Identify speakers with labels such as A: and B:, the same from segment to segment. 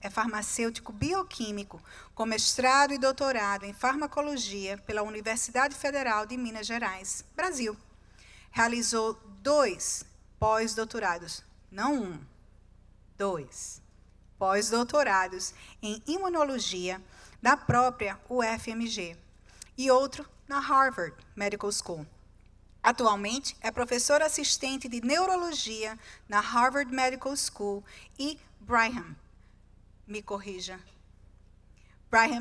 A: É farmacêutico bioquímico, com mestrado e doutorado em farmacologia pela Universidade Federal de Minas Gerais, Brasil. Realizou 2 pós-doutorados, não 1, 2 pós-doutorados em imunologia da própria UFMG e outro na Harvard Medical School. Atualmente, é professor assistente de neurologia na Harvard Medical School e Brigham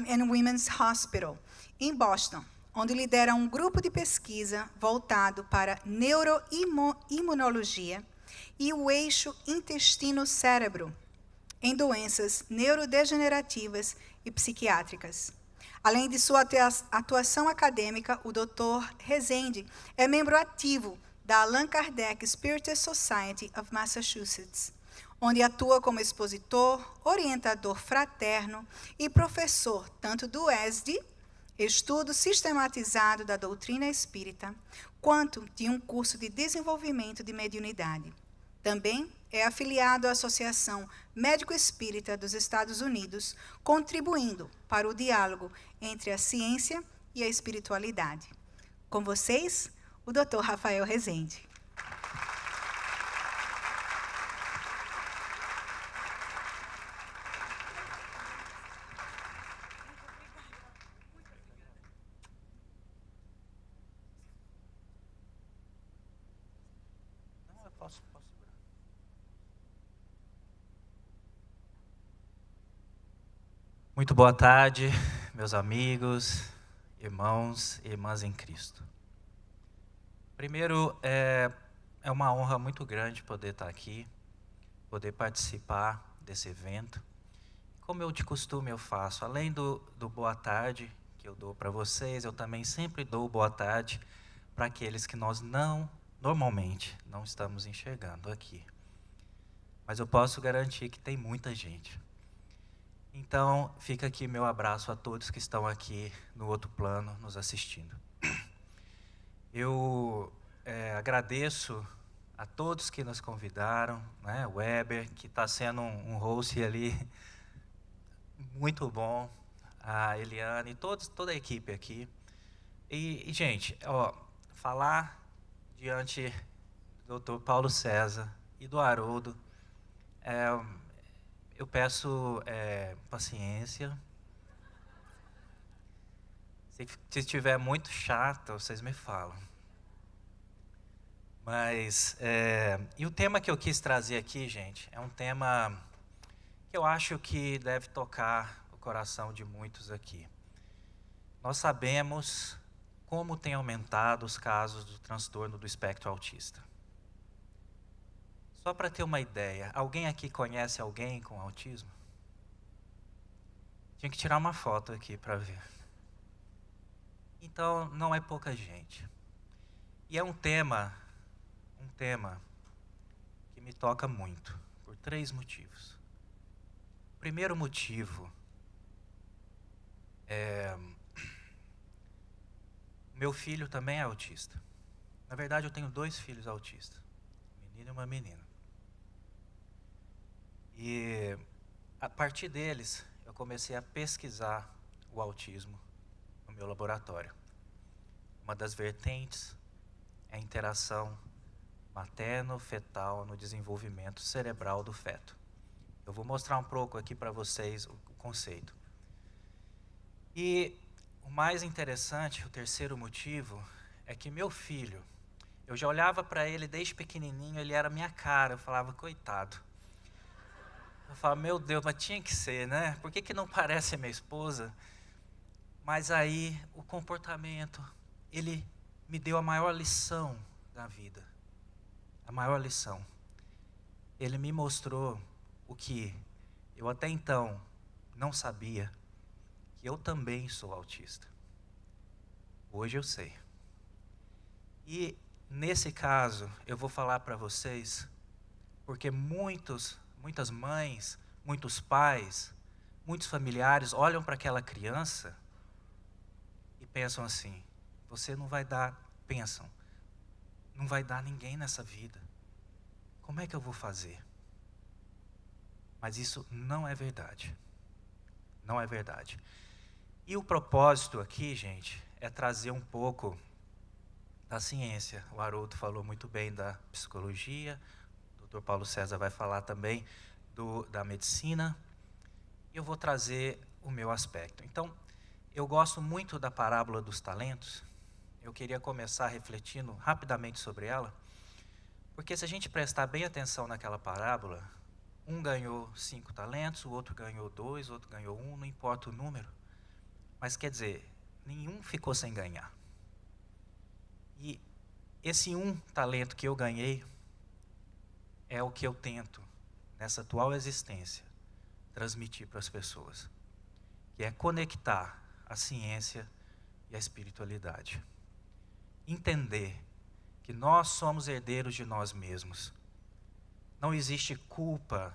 A: and Women's Hospital, em Boston, onde lidera um grupo de pesquisa voltado para neuroimunologia e o eixo intestino-cérebro, em doenças neurodegenerativas e psiquiátricas. Além de sua atuação acadêmica, o Dr. Rezende é membro ativo da Allan Kardec Spiritus Society of Massachusetts, onde atua como expositor, orientador fraterno e professor tanto do ESD, Estudo Sistematizado da Doutrina Espírita, quanto de um curso de desenvolvimento de mediunidade. Também é afiliado à Associação Médico Espírita dos Estados Unidos, contribuindo para o diálogo entre a ciência e a espiritualidade. Com vocês, o Dr. Rafael Rezende.
B: Posso segurar. Muito boa tarde, meus amigos, irmãos e irmãs em Cristo. Primeiro, é uma honra muito grande poder estar aqui, poder participar desse evento. Como eu de costume eu faço, além do boa tarde que eu dou para vocês, eu também sempre dou boa tarde para aqueles que nós normalmente não estamos enxergando aqui. Mas eu posso garantir que tem muita gente. Então, fica aqui meu abraço a todos que estão aqui no outro plano, nos assistindo. Eu agradeço a todos que nos convidaram, né? O Weber, que está sendo um host ali muito bom, a Eliane, toda a equipe aqui. E gente, falar diante do Dr. Paulo César e do Haroldo, eu peço paciência. Se estiver muito chato, vocês me falam. Mas, e o tema que eu quis trazer aqui, gente, é um tema que eu acho que deve tocar o coração de muitos aqui. Nós sabemos como tem aumentado os casos do transtorno do espectro autista. Só para ter uma ideia, alguém aqui conhece alguém com autismo? Tinha que tirar uma foto aqui para ver. Então, não é pouca gente. E é um tema que me toca muito, por 3 motivos. O primeiro motivo meu filho também é autista. Na verdade, eu tenho 2 filhos autistas, um menino e uma menina. E a partir deles, eu comecei a pesquisar o autismo no meu laboratório. Uma das vertentes é a interação materno-fetal no desenvolvimento cerebral do feto. Eu vou mostrar um pouco aqui para vocês o conceito. E o mais interessante, o terceiro motivo, é que meu filho, eu já olhava para ele desde pequenininho, ele era minha cara, eu falava, coitado. Eu falava, meu Deus, mas tinha que ser, né? Por que não parece a minha esposa? Mas aí, o comportamento, ele me deu a maior lição da vida. A maior lição. Ele me mostrou o que eu até então não sabia, que eu também sou autista. Hoje eu sei. E nesse caso, eu vou falar para vocês, porque muitas mães, muitos pais, muitos familiares olham para aquela criança e pensam assim, você não vai dar, não vai dar ninguém nessa vida. Como é que eu vou fazer? Mas isso não é verdade. Não é verdade. E o propósito aqui, gente, é trazer um pouco da ciência. O Haroldo falou muito bem da psicologia, o Dr. Paulo César vai falar também da medicina, e eu vou trazer o meu aspecto. Então, eu gosto muito da parábola dos talentos. Eu queria começar refletindo rapidamente sobre ela, porque se a gente prestar bem atenção naquela parábola, um ganhou 5 talentos, o outro ganhou 2, o outro ganhou 1, não importa o número. Mas quer dizer, nenhum ficou sem ganhar. E esse 1 talento que eu ganhei é o que eu tento, nessa atual existência, transmitir para as pessoas, que é conectar a ciência e a espiritualidade. Entender que nós somos herdeiros de nós mesmos. Não existe culpa,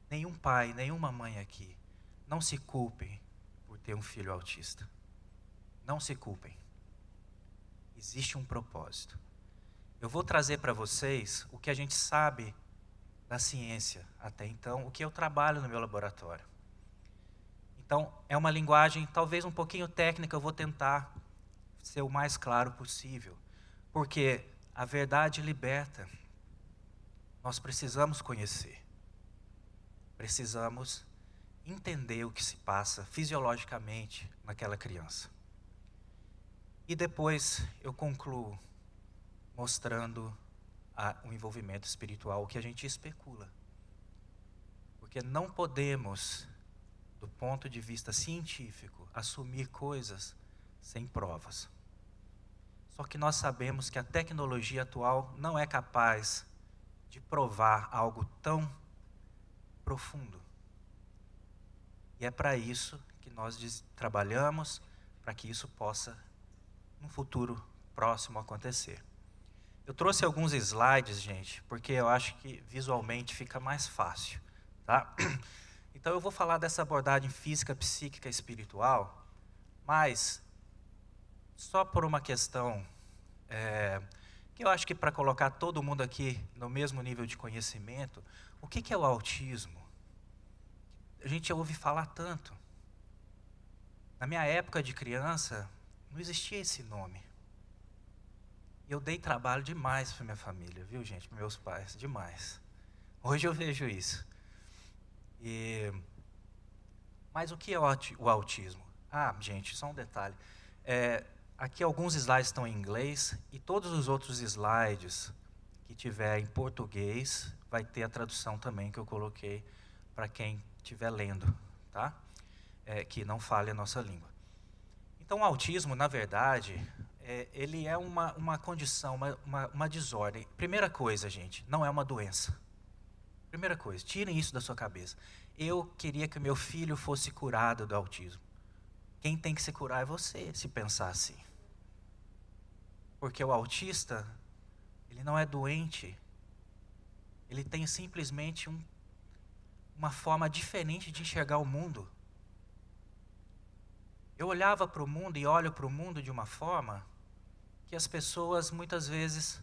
B: nenhum pai, nenhuma mãe aqui, não se culpem por ter um filho autista. Não se culpem. Existe um propósito. Eu vou trazer para vocês o que a gente sabe da ciência até então, o que eu trabalho no meu laboratório. Então, é uma linguagem talvez um pouquinho técnica, eu vou tentar ser o mais claro possível, porque a verdade liberta. Nós precisamos conhecer, precisamos entender o que se passa fisiologicamente naquela criança. E depois eu concluo mostrando o envolvimento espiritual, o que a gente especula. Porque não podemos, do ponto de vista científico, assumir coisas sem provas. Só que nós sabemos que a tecnologia atual não é capaz de provar algo tão profundo. E é para isso que nós trabalhamos, para que isso possa, no futuro próximo, acontecer. Eu trouxe alguns slides, gente, porque eu acho que visualmente fica mais fácil, tá? Então eu vou falar dessa abordagem física, psíquica e espiritual, mas só por uma questão que eu acho que para colocar todo mundo aqui no mesmo nível de conhecimento, o que é o autismo? A gente ouve falar tanto. Na minha época de criança, não existia esse nome. E eu dei trabalho demais para minha família, viu, gente? Para meus pais, demais. Hoje eu vejo isso. Mas o que é o autismo? Ah, gente, só um detalhe. Aqui alguns slides estão em inglês e todos os outros slides que tiver em português vai ter a tradução também que eu coloquei para quem estiver lendo, tá? Que não fale a nossa língua. Então, o autismo, na verdade, ele é uma condição, uma desordem. Primeira coisa, gente, não é uma doença. Primeira coisa, tirem isso da sua cabeça. Eu queria que o meu filho fosse curado do autismo. Quem tem que se curar é você, se pensar assim. Porque o autista, ele não é doente. Ele tem simplesmente uma forma diferente de enxergar o mundo. Eu olhava para o mundo e olho para o mundo de uma forma que as pessoas muitas vezes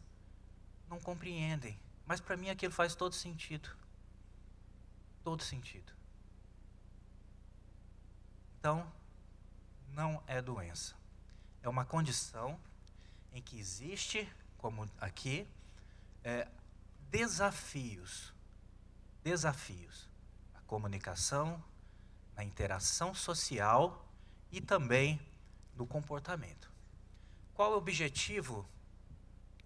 B: não compreendem. Mas para mim aquilo faz todo sentido. Todo sentido. Então, não é doença. É uma condição em que existe, como aqui, desafios. Desafios. Na comunicação, na interação social e também no comportamento. Qual é o objetivo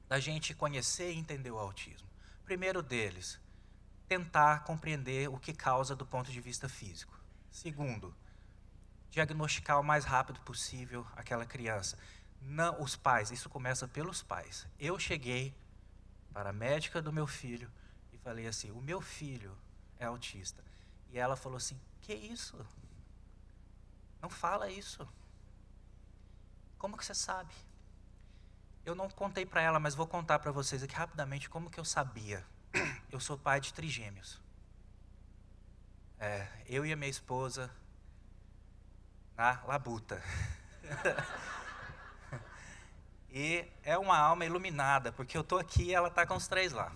B: da gente conhecer e entender o autismo? Primeiro deles, tentar compreender o que causa do ponto de vista físico. Segundo, diagnosticar o mais rápido possível aquela criança. Não, os pais, isso começa pelos pais. Eu cheguei para a médica do meu filho e falei assim, o meu filho é autista. E ela falou assim, que isso? Não fala isso. Como que você sabe? Eu não contei para ela, mas vou contar para vocês aqui rapidamente como que eu sabia. Eu sou pai de trigêmeos. Eu e a minha esposa na labuta. E é uma alma iluminada, porque eu estou aqui e ela está com os 3 lá.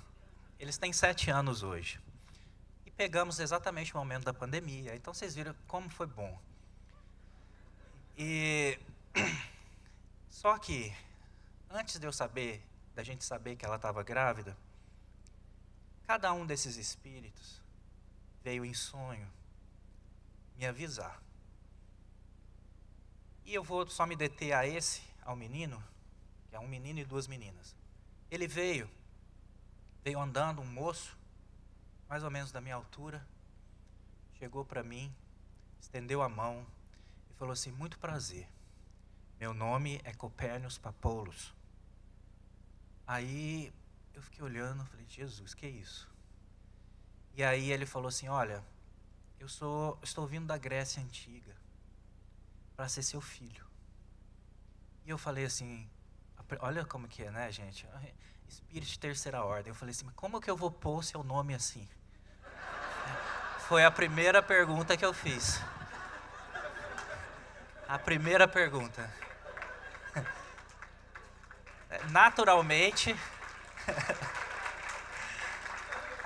B: Eles têm 7 anos hoje. E pegamos exatamente o momento da pandemia. Então vocês viram como foi bom. E só que antes de eu saber, da gente saber que ela estava grávida, cada um desses espíritos veio em sonho me avisar. E eu vou só me deter ao menino, que é um menino e duas meninas. Ele veio andando, um moço, mais ou menos da minha altura, chegou para mim, estendeu a mão e falou assim: muito prazer, meu nome é Copérnios Papoulos. Aí eu fiquei olhando, falei: Jesus, que é isso? E aí ele falou assim: olha, estou vindo da Grécia Antiga para ser seu filho. E eu falei assim, olha como que é, né, gente? Espírito de terceira ordem. Eu falei assim: mas como que eu vou pôr seu nome assim? Foi a primeira pergunta que eu fiz. A primeira pergunta. Naturalmente,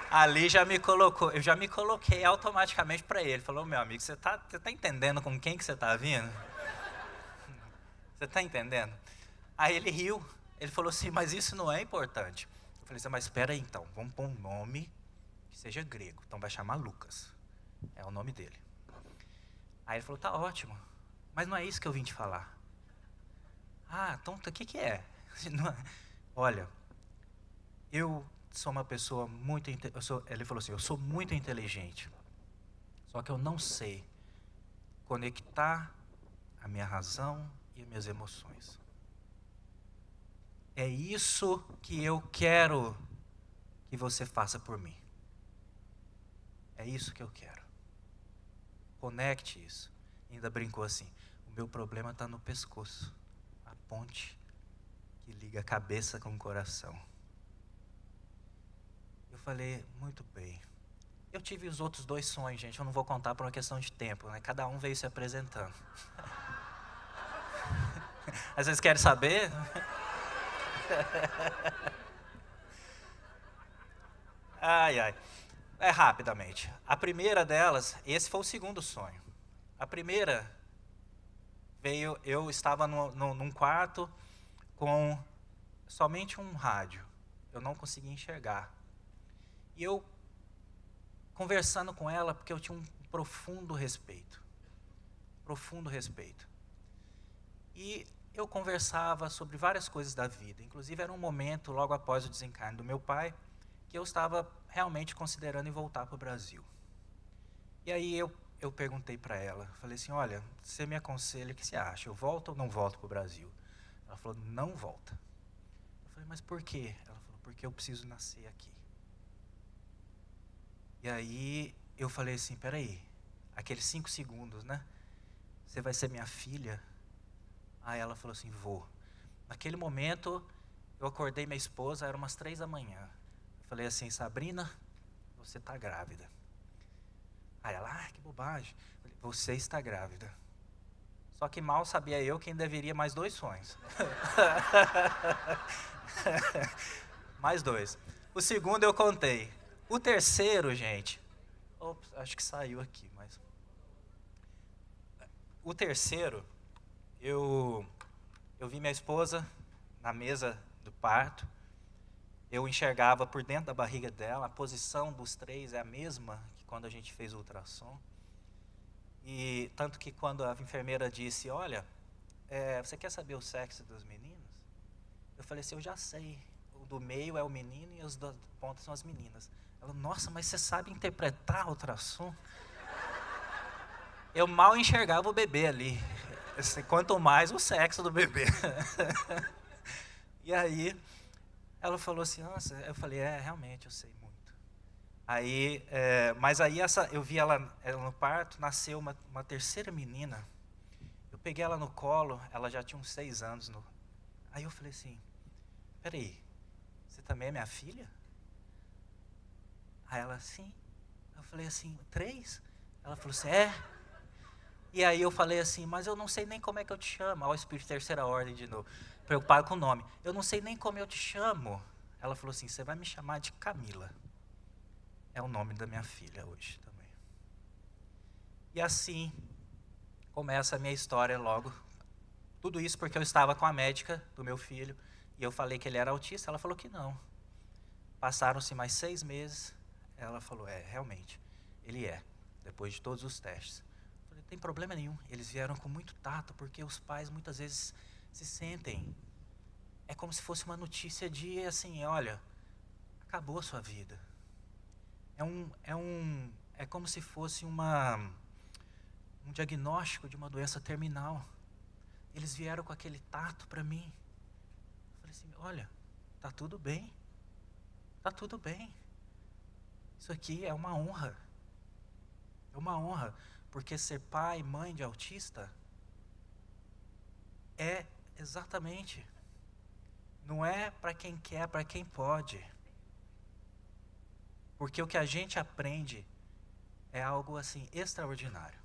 B: ali eu já me coloquei automaticamente para ele. Falou: meu amigo, você tá entendendo com quem que você tá vindo? Você tá entendendo? Aí ele riu, ele falou assim: mas isso não é importante. Eu falei assim: mas espera aí então, vamos pôr um nome que seja grego, então vai chamar Lucas, é o nome dele. Aí ele falou: tá ótimo, mas não é isso que eu vim te falar. Ah, então o que é? Olha, eu sou uma pessoa muito, ele falou assim: eu sou muito inteligente, só que eu não sei conectar a minha razão e as minhas emoções. É isso que eu quero que você faça por mim. É isso que eu quero. Conecte isso. E ainda brincou assim: o meu problema está no pescoço, a ponte que liga a cabeça com o coração. Eu falei: muito bem. Eu tive os outros dois sonhos, gente, eu não vou contar por uma questão de tempo, né? Cada um veio se apresentando. Às vezes querem saber? Ai, ai. Rapidamente. A primeira delas, esse foi o segundo sonho. A primeira veio, eu estava num quarto com somente um rádio. Eu não conseguia enxergar. E eu conversando com ela, porque eu tinha um profundo respeito. Profundo respeito. E eu conversava sobre várias coisas da vida. Inclusive, era um momento, logo após o desencarne do meu pai, que eu estava realmente considerando em voltar para o Brasil. E aí eu perguntei para ela, falei assim: olha, você me aconselha, o que você acha? Eu volto ou não volto para o Brasil? Ela falou: não volta. Eu falei: mas por quê? Ela falou: porque eu preciso nascer aqui. E aí eu falei assim: peraí, aqueles 5 segundos, né? Você vai ser minha filha? Aí ela falou assim: vou. Naquele momento, eu acordei minha esposa, era umas 3 da manhã. Eu falei assim: Sabrina, você está grávida. Aí ela: que bobagem. Eu falei: você está grávida. Só que mal sabia eu quem deveria mais 2 sonhos. Mais 2. O segundo eu contei. O terceiro, gente... Ops, acho que saiu aqui, mas... O terceiro, eu vi minha esposa na mesa do parto. Eu enxergava por dentro da barriga dela, a posição dos 3 é a mesma que quando a gente fez o ultrassom. E tanto que quando a enfermeira disse: olha, você quer saber o sexo dos meninos? Eu falei assim: eu já sei. O do meio é o menino e os da ponta são as meninas. Ela: nossa, mas você sabe interpretar ultrassom? Eu mal enxergava o bebê ali. Quanto mais o sexo do bebê. E aí, ela falou assim: nossa, eu falei: realmente, eu sei muito. Aí, mas aí eu vi ela no parto, nasceu uma terceira menina. Eu peguei ela no colo, ela já tinha uns 6 anos. Aí eu falei assim: peraí, você também é minha filha? Aí ela: sim. Eu falei assim: 3? Ela falou assim: E aí eu falei assim: mas eu não sei nem como é que eu te chamo. Olha o espírito de terceira ordem de novo, preocupado com o nome. Eu não sei nem como eu te chamo. Ela falou assim: você vai me chamar de Camila. é o nome da minha filha hoje também. E assim começa a minha história logo. Tudo isso porque eu estava com a médica do meu filho e eu falei que ele era autista, ela falou que não. Passaram-se mais 6 meses, ela falou, realmente, ele é, depois de todos os testes. Eu falei, não tem problema nenhum, eles vieram com muito tato, porque os pais muitas vezes se sentem, é como se fosse uma notícia de, assim, olha, acabou a sua vida. É como se fosse um diagnóstico de uma doença terminal. Eles vieram com aquele tato para mim. Eu falei assim, olha, tá tudo bem. Tá tudo bem. Isso aqui é uma honra. É uma honra, porque ser pai e mãe de autista é exatamente, não é para quem quer, para quem pode. Porque o que a gente aprende é algo assim extraordinário.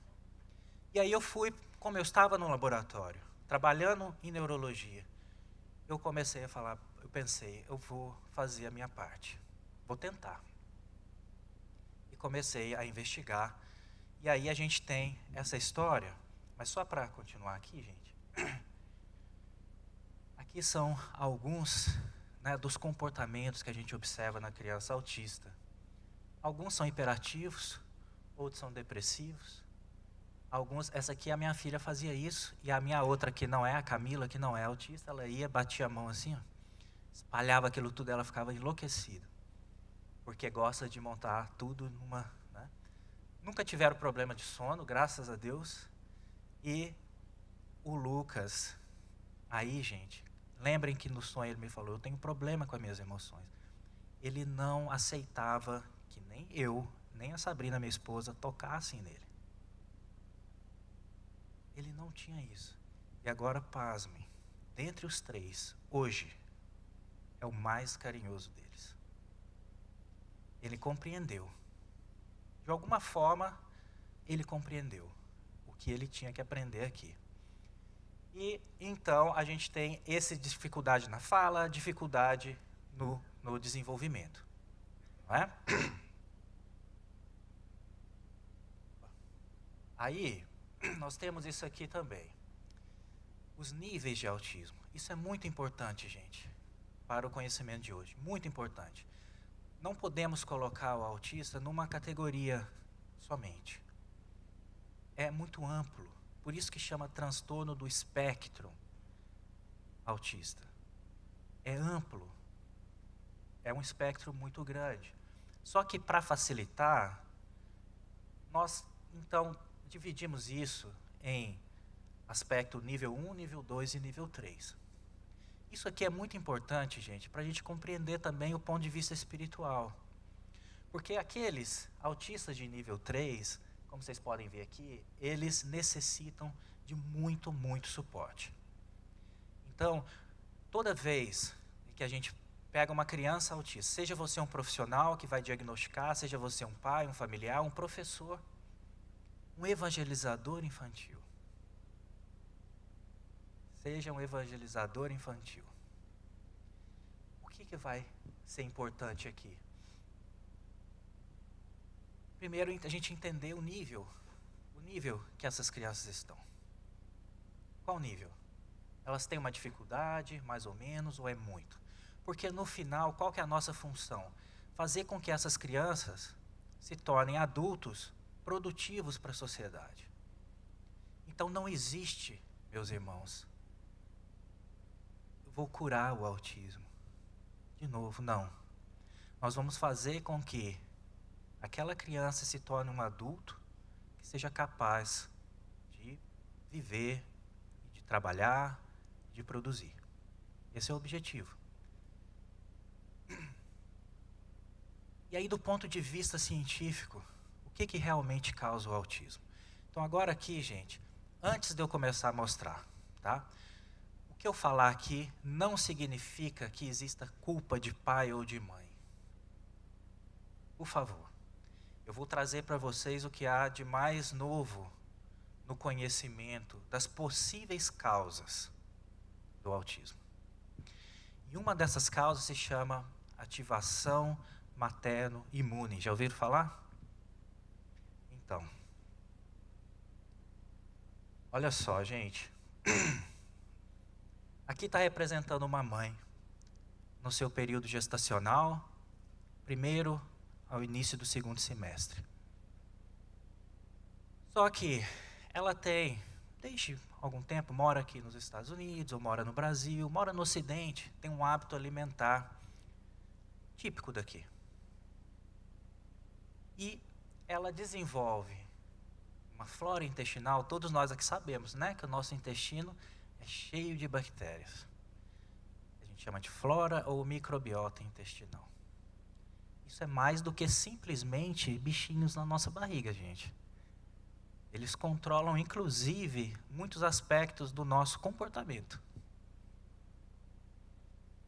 B: E aí eu fui, como eu estava no laboratório, trabalhando em neurologia, eu comecei a falar, eu pensei, eu vou fazer a minha parte, vou tentar. E comecei a investigar, e aí a gente tem essa história, mas só para continuar aqui, gente, aqui são alguns, né, dos comportamentos que a gente observa na criança autista. Alguns são hiperativos, outros são depressivos. Alguns, essa aqui a minha filha fazia isso, e a minha outra que não é, a Camila, que não é autista, ela ia, batia a mão assim, ó, espalhava aquilo tudo, ela ficava enlouquecida, porque gosta de montar tudo numa, né? Nunca tiveram problema de sono, graças a Deus. E o Lucas, aí gente, lembrem que no sonho ele me falou, eu tenho problema com as minhas emoções. Ele não aceitava que nem eu, nem a Sabrina, minha esposa, tocassem nele. Ele não tinha isso. E agora, pasmem, dentre os 3, hoje, é o mais carinhoso deles. Ele compreendeu. De alguma forma, ele compreendeu o que ele tinha que aprender aqui. E então a gente tem essa dificuldade na fala, dificuldade no desenvolvimento. Não é? Aí, nós temos isso aqui também. Os níveis de autismo. Isso é muito importante, gente, para o conhecimento de hoje. Muito importante. Não podemos colocar o autista numa categoria somente. É muito amplo. Por isso que chama transtorno do espectro autista. É amplo. É um espectro muito grande. Só que para facilitar, nós então dividimos isso em aspecto nível 1, nível 2 e nível 3. Isso aqui é muito importante, gente, para a gente compreender também o ponto de vista espiritual. Porque aqueles autistas de nível 3, como vocês podem ver aqui, eles necessitam de muito, muito suporte. Então, toda vez que a gente pega uma criança autista, seja você um profissional que vai diagnosticar, seja você um pai, um familiar, um professor, um evangelizador infantil. Seja um evangelizador infantil. O que vai ser importante aqui? Primeiro, a gente entender o nível que essas crianças estão. Qual nível? Elas têm uma dificuldade, mais ou menos, ou é muito? Porque no final, qual que é a nossa função? Fazer com que essas crianças se tornem adultos produtivos para a sociedade. Então não existe, meus irmãos, eu vou curar o autismo. De novo, não. Nós vamos fazer com que aquela criança se torne um adulto que seja capaz de viver, de trabalhar, de produzir. Esse é o objetivo. E aí, do ponto de vista científico, o que realmente causa o autismo? Então agora aqui, gente, antes de eu começar a mostrar, tá? O que eu falar aqui não significa que exista culpa de pai ou de mãe. Por favor, eu vou trazer para vocês o que há de mais novo no conhecimento das possíveis causas do autismo. E uma dessas causas se chama ativação materno imune. Já ouviram falar? Então, olha só, gente. Aqui está representando uma mãe no seu período gestacional, primeiro ao início do segundo semestre. Só que ela tem, desde algum tempo, mora aqui nos Estados Unidos, ou mora no Brasil, mora no Ocidente, tem um hábito alimentar típico daqui. E ela desenvolve uma flora intestinal, todos nós aqui sabemos, né, que o nosso intestino é cheio de bactérias. A gente chama de flora ou microbiota intestinal. Isso é mais do que simplesmente bichinhos na nossa barriga, gente. Eles controlam, inclusive, muitos aspectos do nosso comportamento.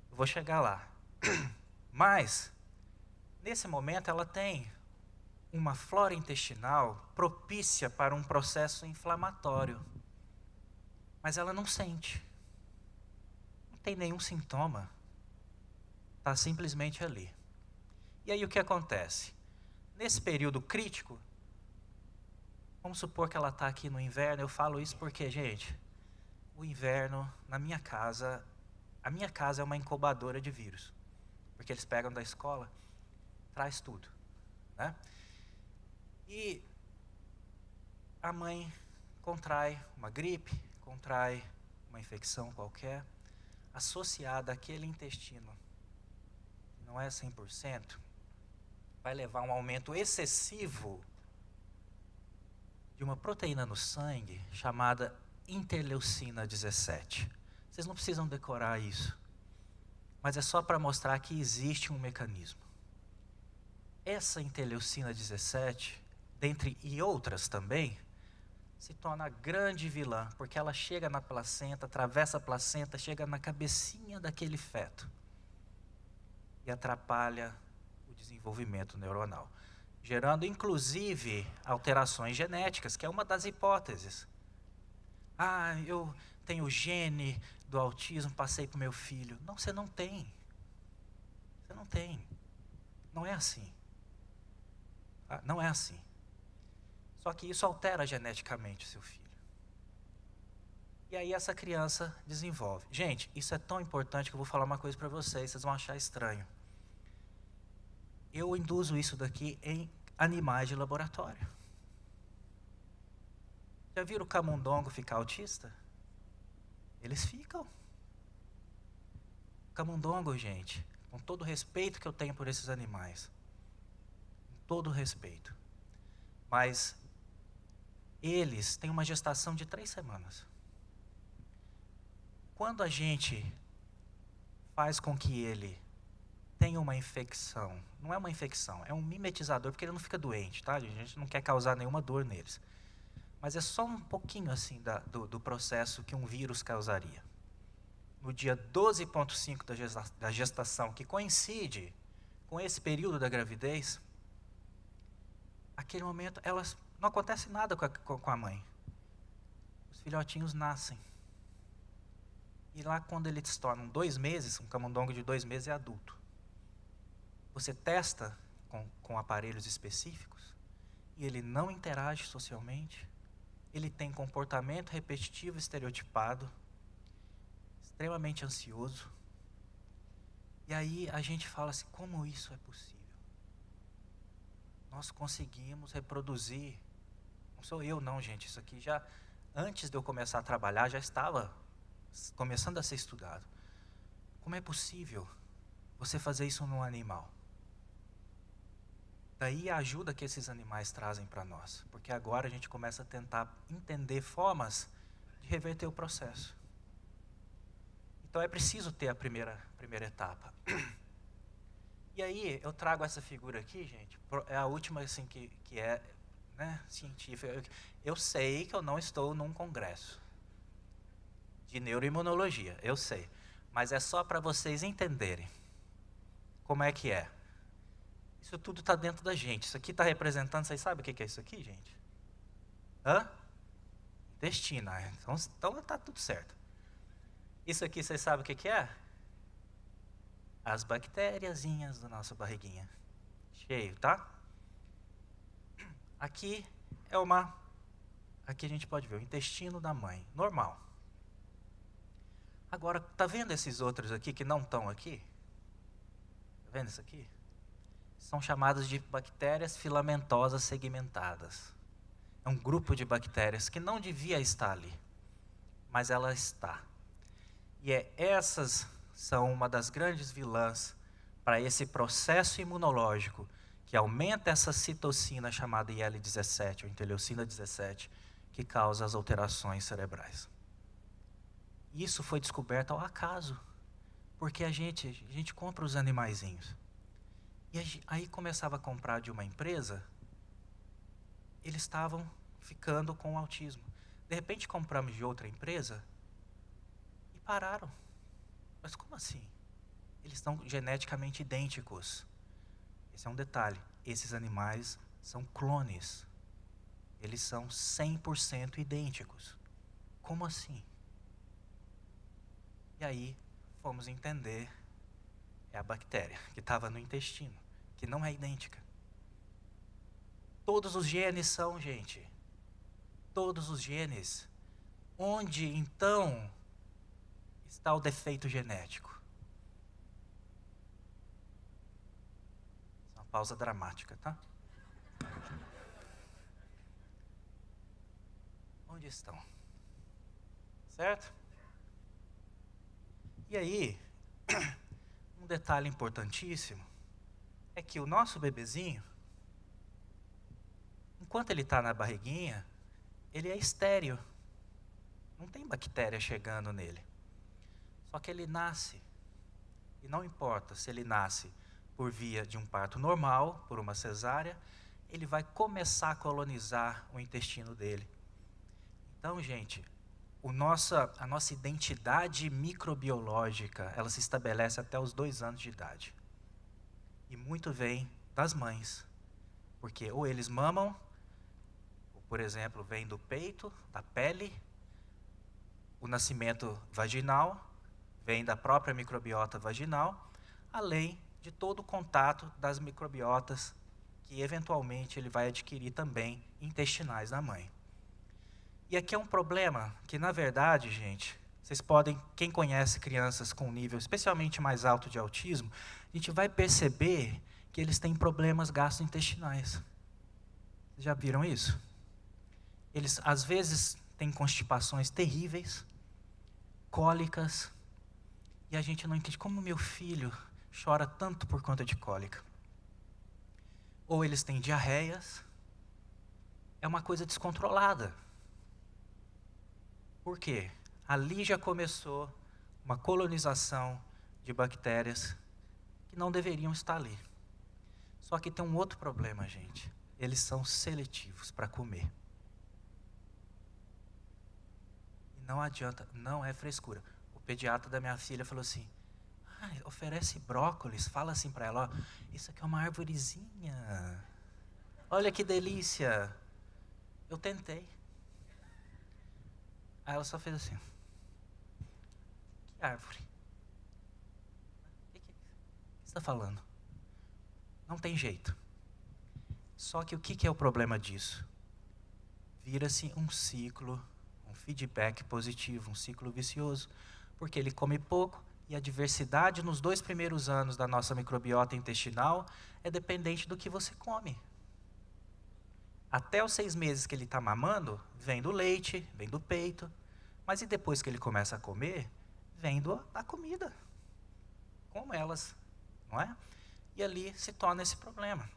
B: Eu vou chegar lá. Mas, nesse momento, ela tem uma flora intestinal propícia para um processo inflamatório. Mas ela não sente. Não tem nenhum sintoma. Está simplesmente ali. E aí o que acontece? Nesse período crítico, vamos supor que ela está aqui no inverno. Eu falo isso porque, gente, o inverno, na minha casa, a minha casa é uma incubadora de vírus. Porque eles pegam da escola, traz tudo, né? E a mãe contrai uma gripe, contrai uma infecção qualquer, associada àquele intestino, que não é 100%, vai levar a um aumento excessivo de uma proteína no sangue chamada interleucina 17. Vocês não precisam decorar isso, mas é só para mostrar que existe um mecanismo. Essa interleucina 17, dentre e outras também, se torna a grande vilã, porque ela chega na placenta, atravessa a placenta, chega na cabecinha daquele feto e atrapalha o desenvolvimento neuronal, gerando inclusive alterações genéticas, que é uma das hipóteses. Ah, eu tenho o gene do autismo, passei para o meu filho. Não, você não tem. Você não tem. Não é assim. Ah, não é assim. Só que isso altera geneticamente o seu filho. E aí essa criança desenvolve. Gente, isso é tão importante que eu vou falar uma coisa para vocês vão achar estranho. Eu induzo isso daqui em animais de laboratório. Já viram o camundongo ficar autista? Eles ficam. Camundongo, gente, com todo o respeito que eu tenho por esses animais, com todo o respeito, mas eles têm uma gestação de 3 semanas. Quando a gente faz com que ele tenha uma infecção, não é uma infecção, é um mimetizador, porque ele não fica doente, tá? A gente não quer causar nenhuma dor neles. Mas é só um pouquinho assim do processo que um vírus causaria. No dia 12,5 da gestação, que coincide com esse período da gravidez, naquele momento não acontece nada com a mãe. Os filhotinhos nascem. E lá quando eles se tornam 2 meses, um camundongo de 2 meses é adulto. Você testa com aparelhos específicos e ele não interage socialmente. Ele tem comportamento repetitivo estereotipado, extremamente ansioso. E aí a gente fala assim, como isso é possível? Nós conseguimos reproduzir, não sou eu não, gente, isso aqui já, antes de eu começar a trabalhar, já estava começando a ser estudado. Como é possível você fazer isso num animal? Daí a ajuda que esses animais trazem para nós, porque agora a gente começa a tentar entender formas de reverter o processo. Então é preciso ter a primeira etapa. E aí eu trago essa figura aqui, gente, é a última assim que é, né, científica. Eu sei que eu não estou num congresso de neuroimunologia, eu sei, mas é só para vocês entenderem como é que é. Isso tudo está dentro da gente. Isso aqui está representando, vocês sabem o que é isso aqui, gente? Intestino. Então está tudo certo. Isso aqui, vocês sabem o que é? As bactériazinhas da nossa barriguinha. cheio, tá? Aqui aqui a gente pode ver o intestino da mãe, normal. Agora, tá vendo esses outros aqui que não estão aqui? Tá vendo isso aqui? São chamadas de bactérias filamentosas segmentadas. É um grupo de bactérias que não devia estar ali, mas ela está. E essas são uma das grandes vilãs para esse processo imunológico que aumenta essa citocina chamada IL-17, ou interleucina 17, que causa as alterações cerebrais. Isso foi descoberto ao acaso, porque a gente compra os animaizinhos. E aí começava a comprar de uma empresa, eles estavam ficando com autismo. De repente compramos de outra empresa e pararam. Mas como assim? Eles estão geneticamente idênticos. Esse é um detalhe. Esses animais são clones. Eles são 100% idênticos. Como assim? E aí fomos entender, é a bactéria que estava no intestino, que não é idêntica. Todos os genes são, gente. Todos os genes. Onde, então, está o defeito genético? Uma pausa dramática, tá? Onde estão? Certo? E aí, um detalhe importantíssimo é que o nosso bebezinho, enquanto ele está na barriguinha, ele é estéril. Não tem bactéria chegando nele. Só que ele nasce. E não importa se ele nasce por via de um parto normal, por uma cesárea, ele vai começar a colonizar o intestino dele. Então, gente, a nossa identidade microbiológica, ela se estabelece até os 2 anos de idade. E muito vem das mães. Porque ou eles mamam, ou, por exemplo, vem do peito, da pele, o nascimento vaginal, vem da própria microbiota vaginal, além de todo o contato das microbiotas que eventualmente ele vai adquirir também intestinais da mãe. E aqui é um problema que, na verdade, gente, vocês podem, quem conhece crianças com nível especialmente mais alto de autismo, a gente vai perceber que eles têm problemas gastrointestinais. Vocês já viram isso? Eles, às vezes, têm constipações terríveis, cólicas, e a gente não entende como meu filho chora tanto por conta de cólica. Ou eles têm diarreias, é uma coisa descontrolada. Por quê? Ali já começou uma colonização de bactérias que não deveriam estar ali. Só que tem um outro problema, gente. Eles são seletivos para comer. E não adianta, não é frescura. O pediatra da minha filha falou assim, oferece brócolis, fala assim para ela, ó, isso aqui é uma arvorezinha. Olha que delícia. Eu tentei. Aí ela só fez assim. Que árvore? O que você está falando? Não tem jeito. Só que o que é o problema disso? Vira-se um ciclo, um feedback positivo, um ciclo vicioso. Porque ele come pouco e a diversidade nos 2 primeiros anos da nossa microbiota intestinal é dependente do que você come. Até os 6 meses que ele está mamando, vem do leite, vem do peito. Mas e depois que ele começa a comer, vem da comida. Como elas, não é? E ali se torna esse problema.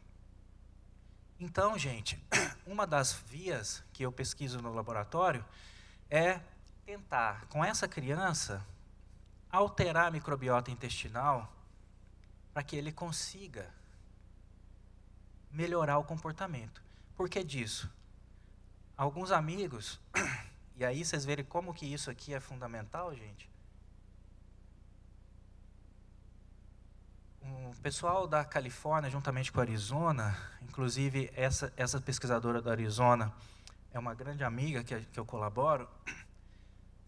B: Então, gente, uma das vias que eu pesquiso no laboratório é tentar, com essa criança, alterar a microbiota intestinal para que ele consiga melhorar o comportamento. Por que disso? Alguns amigos, e aí vocês verem como que isso aqui é fundamental, gente. O pessoal da Califórnia, juntamente com a Arizona, inclusive essa pesquisadora da Arizona é uma grande amiga que eu colaboro.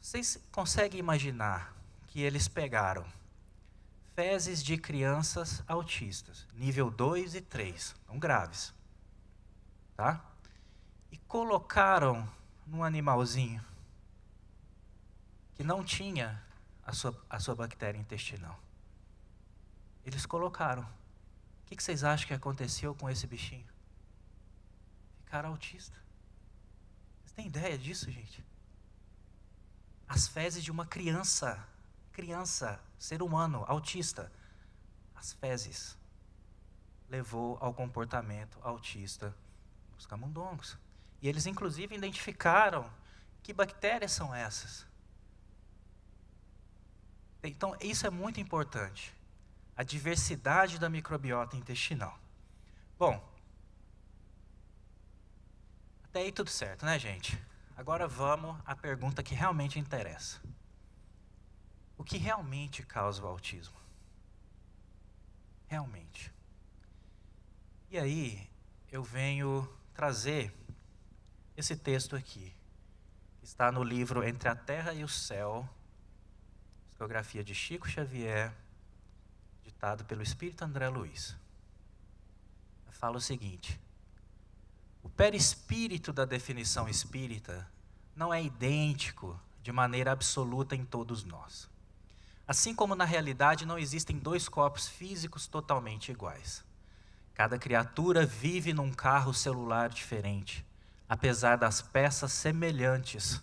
B: Vocês conseguem imaginar que eles pegaram fezes de crianças autistas, nível 2 e 3, não graves, tá? E colocaram num animalzinho que não tinha a sua bactéria intestinal. Eles colocaram. O que vocês acham que aconteceu com esse bichinho? Ficaram autistas. Vocês têm ideia disso, gente? As fezes de uma criança, ser humano, autista, as fezes levou ao comportamento autista dos camundongos. E eles inclusive identificaram que bactérias são essas. Então, isso é muito importante. A diversidade da microbiota intestinal. Bom, até aí tudo certo, né, gente? Agora vamos à pergunta que realmente interessa. O que realmente causa o autismo? Realmente. E aí, eu venho trazer esse texto aqui, que está no livro Entre a Terra e o Céu, psicografia de Chico Xavier, ditado pelo Espírito André Luiz. Fala o seguinte: o perispírito da definição espírita não é idêntico de maneira absoluta em todos nós. Assim como na realidade não existem dois corpos físicos totalmente iguais. Cada criatura vive num carro celular diferente, apesar das peças semelhantes,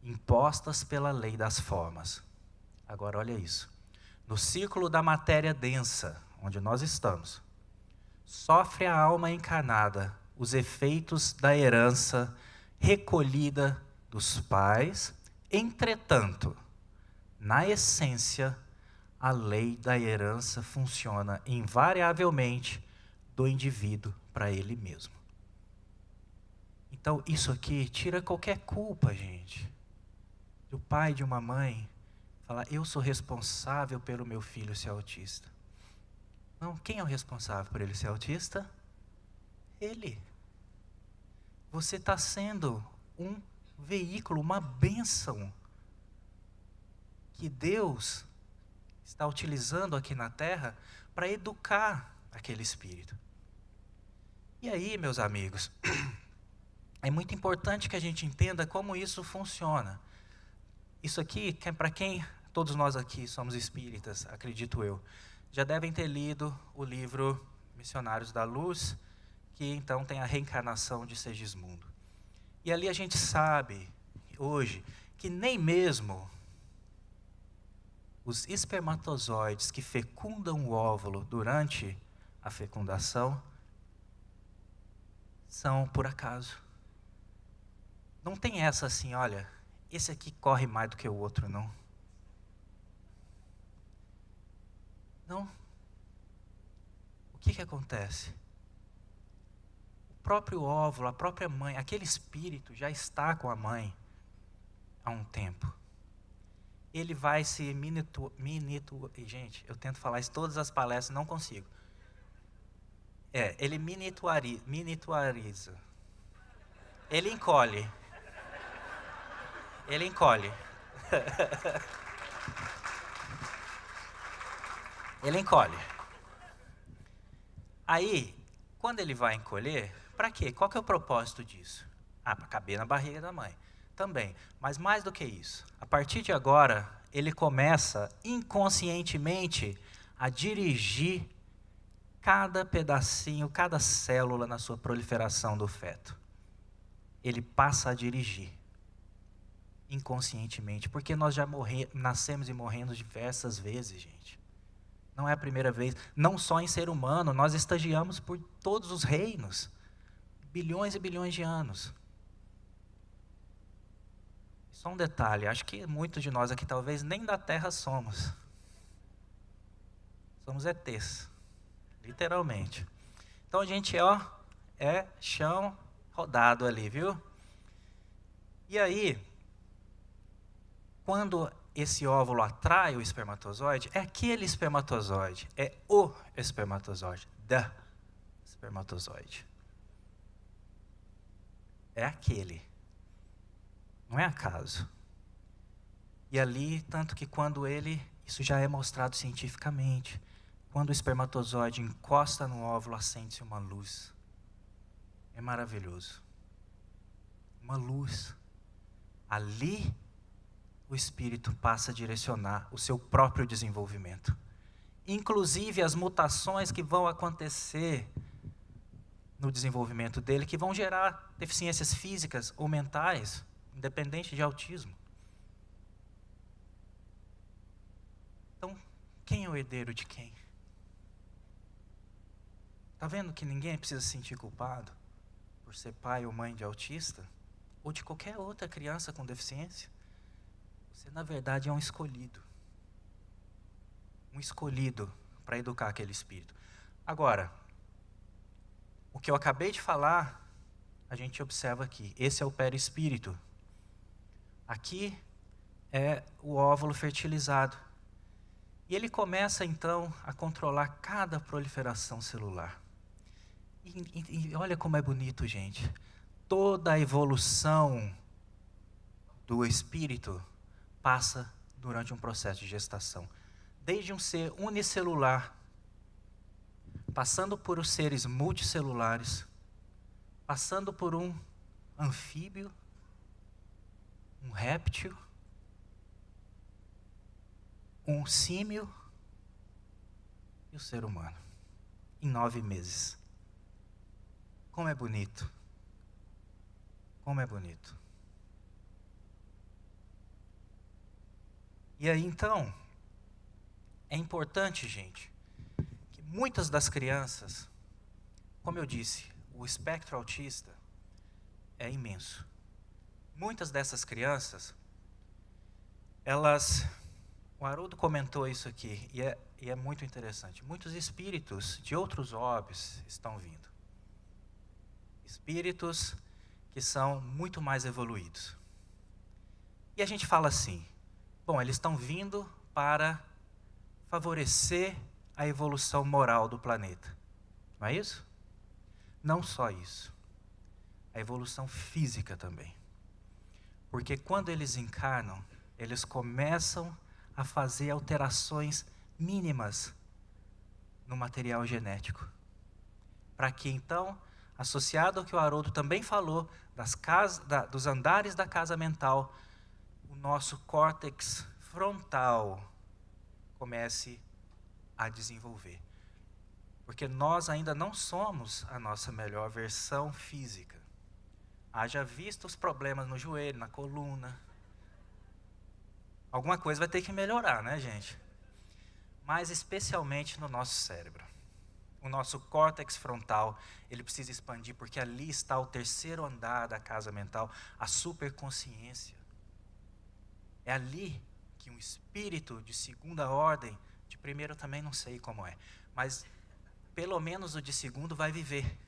B: impostas pela lei das formas. Agora olha isso. No círculo da matéria densa, onde nós estamos, sofre a alma encarnada os efeitos da herança recolhida dos pais. Entretanto, na essência, a lei da herança funciona invariavelmente do indivíduo para ele mesmo. Então, isso aqui tira qualquer culpa, gente, do pai e de uma mãe falar: eu sou responsável pelo meu filho ser autista. Não, quem é o responsável por ele ser autista? Ele. Você está sendo um veículo, uma bênção que Deus está utilizando aqui na Terra para educar aquele espírito. E aí, meus amigos, é muito importante que a gente entenda como isso funciona. Isso aqui, para quem, todos nós aqui somos espíritas, acredito eu, já devem ter lido o livro Missionários da Luz, que então tem a reencarnação de Segismundo. E ali a gente sabe, hoje, que nem mesmo os espermatozoides que fecundam o óvulo durante a fecundação são por acaso. Não tem essa assim, olha, esse aqui corre mais do que o outro, não. Não. O que acontece? O próprio óvulo, a própria mãe, aquele espírito já está com a mãe há um tempo. Ele vai se gente, eu tento falar isso em todas as palestras, não consigo. Ele miniaturiza. Ele encolhe. Ele encolhe. Ele encolhe. Aí, quando ele vai encolher, para quê? Qual que é o propósito disso? Para caber na barriga da mãe. Também. Mas mais do que isso, a partir de agora, ele começa inconscientemente a dirigir cada pedacinho, cada célula na sua proliferação do feto. Ele passa a dirigir inconscientemente, porque nós já nascemos e morremos diversas vezes, gente. Não é a primeira vez, não só em ser humano, nós estagiamos por todos os reinos, bilhões e bilhões de anos. Só um detalhe, acho que muitos de nós aqui talvez nem da Terra somos. Somos ETs, literalmente. Então a gente, é chão rodado ali, viu? E aí, quando esse óvulo atrai o espermatozoide, é aquele espermatozoide, é o espermatozoide, da espermatozoide. É aquele. Não é acaso. E ali, tanto que quando ele Isso já é mostrado cientificamente. Quando o espermatozoide encosta no óvulo, acende-se uma luz. É maravilhoso. Uma luz. Ali, o espírito passa a direcionar o seu próprio desenvolvimento. Inclusive as mutações que vão acontecer no desenvolvimento dele, que vão gerar deficiências físicas ou mentais, independente de autismo. Então, quem é o herdeiro de quem? Está vendo que ninguém precisa se sentir culpado por ser pai ou mãe de autista? Ou de qualquer outra criança com deficiência? Você, na verdade, é um escolhido. Um escolhido para educar aquele espírito. Agora, o que eu acabei de falar, a gente observa aqui. Esse é o perispírito. Aqui é o óvulo fertilizado. E ele começa, então, a controlar cada proliferação celular. E olha como é bonito, gente. Toda a evolução do espírito passa durante um processo de gestação. Desde um ser unicelular, passando por os seres multicelulares, passando por um anfíbio, um réptil, um símio e o ser humano, em 9 meses. Como é bonito. Como é bonito. E aí, então, é importante, gente, que muitas das crianças, como eu disse, o espectro autista é imenso. Muitas dessas crianças, o Haroldo comentou isso aqui, e é muito interessante. Muitos espíritos de outros orbes estão vindo. Espíritos que são muito mais evoluídos. E a gente fala assim, bom, eles estão vindo para favorecer a evolução moral do planeta. Não é isso? Não só isso. A evolução física também. Porque quando eles encarnam, eles começam a fazer alterações mínimas no material genético. Para que então, associado ao que o Haroldo também falou, dos andares da casa mental, o nosso córtex frontal comece a desenvolver. Porque nós ainda não somos a nossa melhor versão física. Haja visto os problemas no joelho, na coluna. Alguma coisa vai ter que melhorar, né, gente? Mas especialmente no nosso cérebro. O nosso córtex frontal, ele precisa expandir, porque ali está o terceiro andar da casa mental, a superconsciência. É ali que um espírito de segunda ordem, de primeiro eu também não sei como é, mas pelo menos o de segundo vai viver.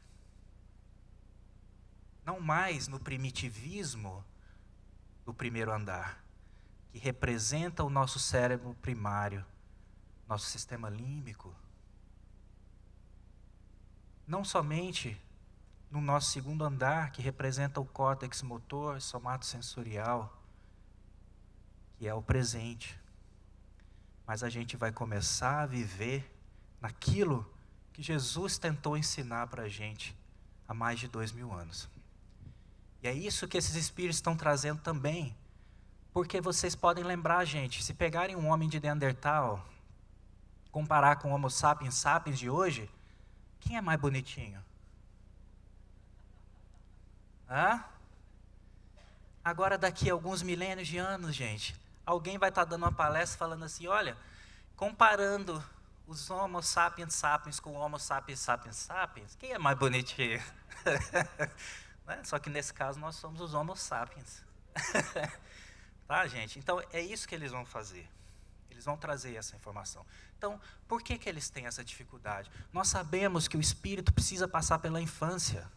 B: Não mais no primitivismo do primeiro andar, que representa o nosso cérebro primário, nosso sistema límbico. Não somente no nosso segundo andar, que representa o córtex motor, somatosensorial, que é o presente. Mas a gente vai começar a viver naquilo que Jesus tentou ensinar para a gente há mais de 2000 anos. E é isso que esses espíritos estão trazendo também. Porque vocês podem lembrar, gente, se pegarem um homem de Neandertal, comparar com o Homo sapiens sapiens de hoje, quem é mais bonitinho? Hã? Agora, daqui a alguns milênios de anos, gente, alguém vai estar dando uma palestra falando assim, olha, comparando os Homo sapiens sapiens com o Homo sapiens sapiens sapiens, quem é mais bonitinho? Né? Só que nesse caso nós somos os Homo sapiens. Tá, gente? Então, é isso que eles vão fazer. Eles vão trazer essa informação. Então, por que eles têm essa dificuldade? Nós sabemos que o espírito precisa passar pela infância.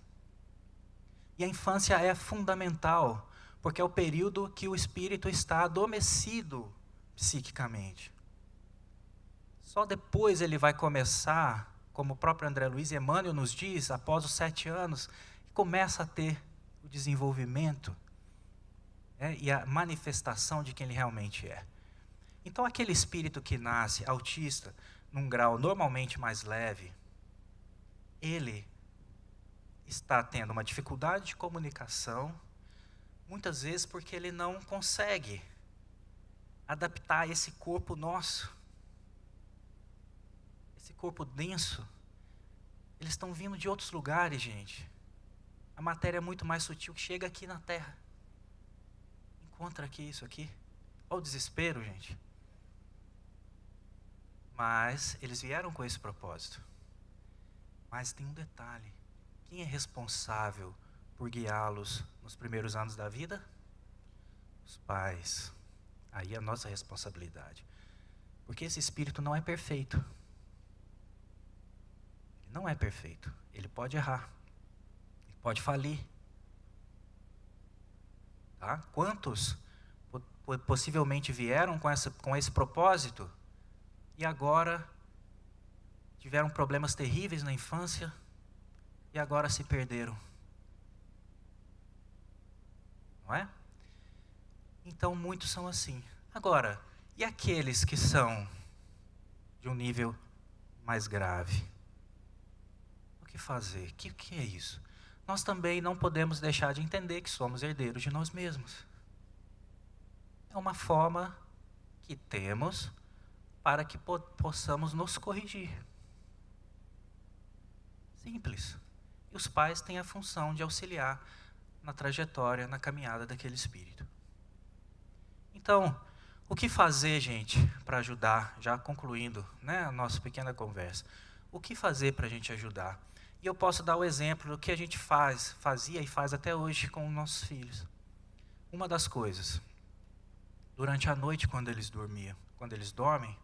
B: E a infância é fundamental, porque é o período que o espírito está adormecido psiquicamente. Só depois ele vai começar, como o próprio André Luiz e Emmanuel nos diz, após os 7 anos, começa a ter o desenvolvimento e a manifestação de quem ele realmente é. Então, aquele espírito que nasce autista, num grau normalmente mais leve, ele está tendo uma dificuldade de comunicação, muitas vezes porque ele não consegue adaptar esse corpo nosso, esse corpo denso. Eles estão vindo de outros lugares, gente. A matéria é muito mais sutil que chega aqui na Terra. Encontra aqui isso aqui. Olha o desespero, gente. Mas eles vieram com esse propósito. Mas tem um detalhe. Quem é responsável por guiá-los nos primeiros anos da vida? Os pais. Aí é a nossa responsabilidade. Porque esse espírito não é perfeito. Ele não é perfeito. Ele pode errar. Ele pode falir. Tá? Quantos possivelmente vieram com esse propósito e agora tiveram problemas terríveis na infância e agora se perderam? Não é? Então, muitos são assim. Agora, e aqueles que são de um nível mais grave? O que fazer? O que é isso? Nós também não podemos deixar de entender que somos herdeiros de nós mesmos. É uma forma que temos para que possamos nos corrigir. Simples. E os pais têm a função de auxiliar na trajetória, na caminhada daquele espírito. Então, o que fazer, gente, para ajudar, já concluindo, né, a nossa pequena conversa, o que fazer para a gente ajudar? E eu posso dar o exemplo do que a gente fazia e faz até hoje com os nossos filhos. Uma das coisas, durante a noite quando eles dormem,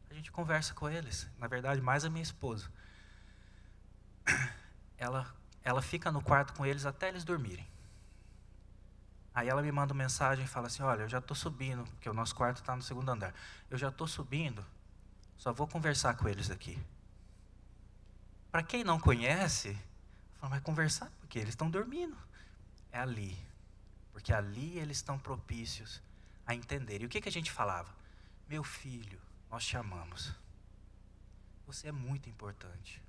B: a gente conversa com eles, na verdade mais a minha esposa. Ela fica no quarto com eles até eles dormirem. Aí ela me manda uma mensagem e fala assim, olha, eu já estou subindo, porque o nosso quarto está no 2º andar. Eu já estou subindo, só vou conversar com eles aqui. Para quem não conhece, fala, vai conversar, porque eles estão dormindo. É ali, porque ali eles estão propícios a entender. E o que a gente falava? Meu filho, nós te amamos. Você é muito importante.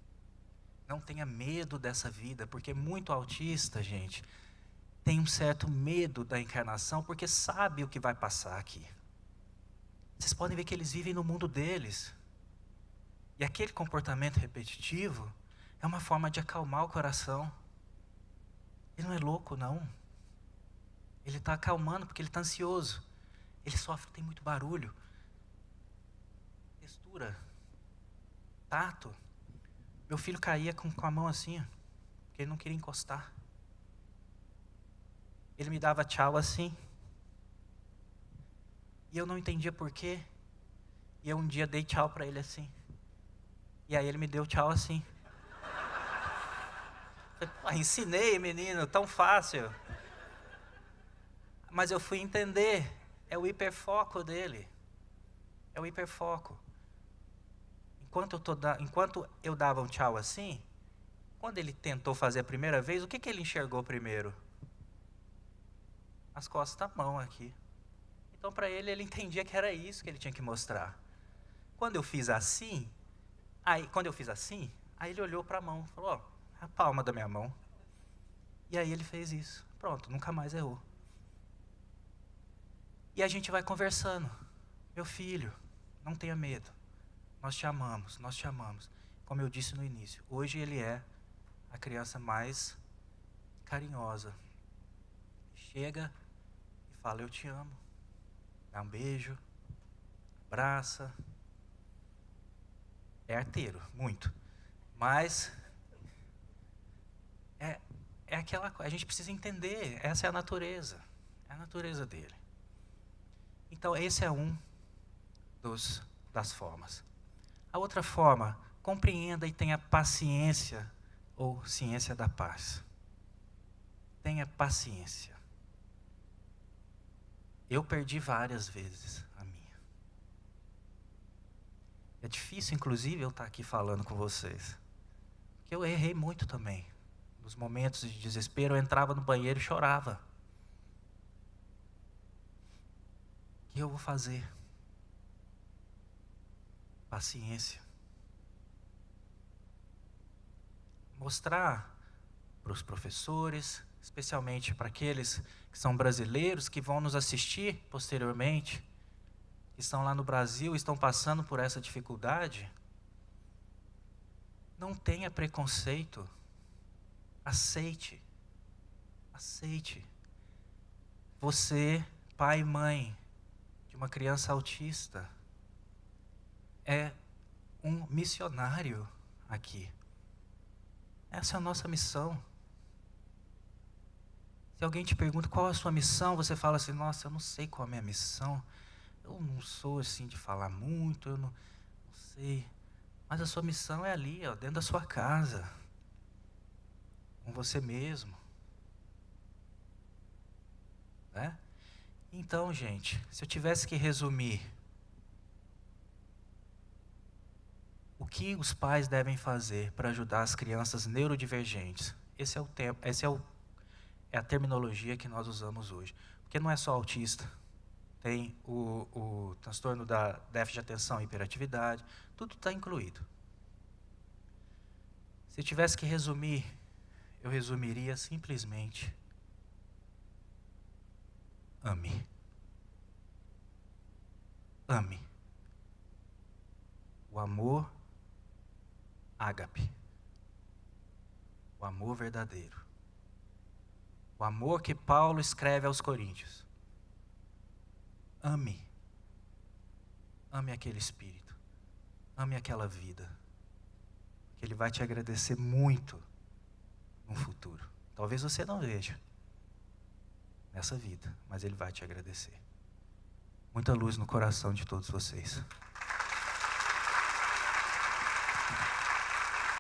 B: Não tenha medo dessa vida, porque muito autista, gente, tem um certo medo da encarnação, porque sabe o que vai passar aqui. Vocês podem ver que eles vivem no mundo deles. E aquele comportamento repetitivo é uma forma de acalmar o coração. Ele não é louco, não. Ele está acalmando porque ele está ansioso. Ele sofre, tem muito barulho. Textura. Tato. Meu filho caía com a mão assim, porque ele não queria encostar. Ele me dava tchau assim. E eu não entendia por quê. E eu um dia dei tchau para ele assim. E aí ele me deu tchau assim. Ensinei, menino, tão fácil. Mas eu fui entender. É o hiperfoco dele. É o hiperfoco. Enquanto eu dava um tchau assim, quando ele tentou fazer a primeira vez, o que ele enxergou primeiro? As costas da mão aqui. Então, para ele entendia que era isso que ele tinha que mostrar. Quando eu fiz assim, aí ele olhou para a mão, falou, ó, a palma da minha mão. E aí ele fez isso. Pronto, nunca mais errou. E a gente vai conversando. Meu filho, não tenha medo. Nós te amamos, nós te amamos. Como eu disse no início, hoje ele é a criança mais carinhosa. Chega e fala, eu te amo. Dá um beijo, abraça. É arteiro, muito. Mas é aquela coisa, a gente precisa entender, essa é a natureza dele. Então, esse é um das formas. A outra forma, compreenda e tenha paciência, ou ciência da paz. Tenha paciência. Eu perdi várias vezes a minha. É difícil, inclusive, eu estar aqui falando com vocês. Porque eu errei muito também. Nos momentos de desespero, eu entrava no banheiro e chorava. O que eu vou fazer? paciência. Mostrar para os professores, especialmente para aqueles que são brasileiros, que vão nos assistir posteriormente, que estão lá no Brasil e estão passando por essa dificuldade, não tenha preconceito. Aceite. Aceite. Você, pai e mãe de uma criança autista, é um missionário aqui. Essa é a nossa missão. Se alguém te pergunta qual é a sua missão, você fala assim, nossa, eu não sei qual é a minha missão. Eu não sou assim de falar muito, eu não sei. Mas a sua missão é ali, ó, dentro da sua casa. Com você mesmo. Né? Então, gente, se eu tivesse que resumir o que os pais devem fazer para ajudar as crianças neurodivergentes, é a terminologia que nós usamos hoje. Porque não é só autista, tem o transtorno da déficit de atenção e hiperatividade, tudo está incluído. Se eu tivesse que resumir, eu resumiria simplesmente: ame. Ame. O amor ágape. O amor verdadeiro. O amor que Paulo escreve aos Coríntios. Ame. Ame aquele espírito. Ame aquela vida. Que ele vai te agradecer muito no futuro. Talvez você não veja nessa vida, mas ele vai te agradecer. Muita luz no coração de todos vocês.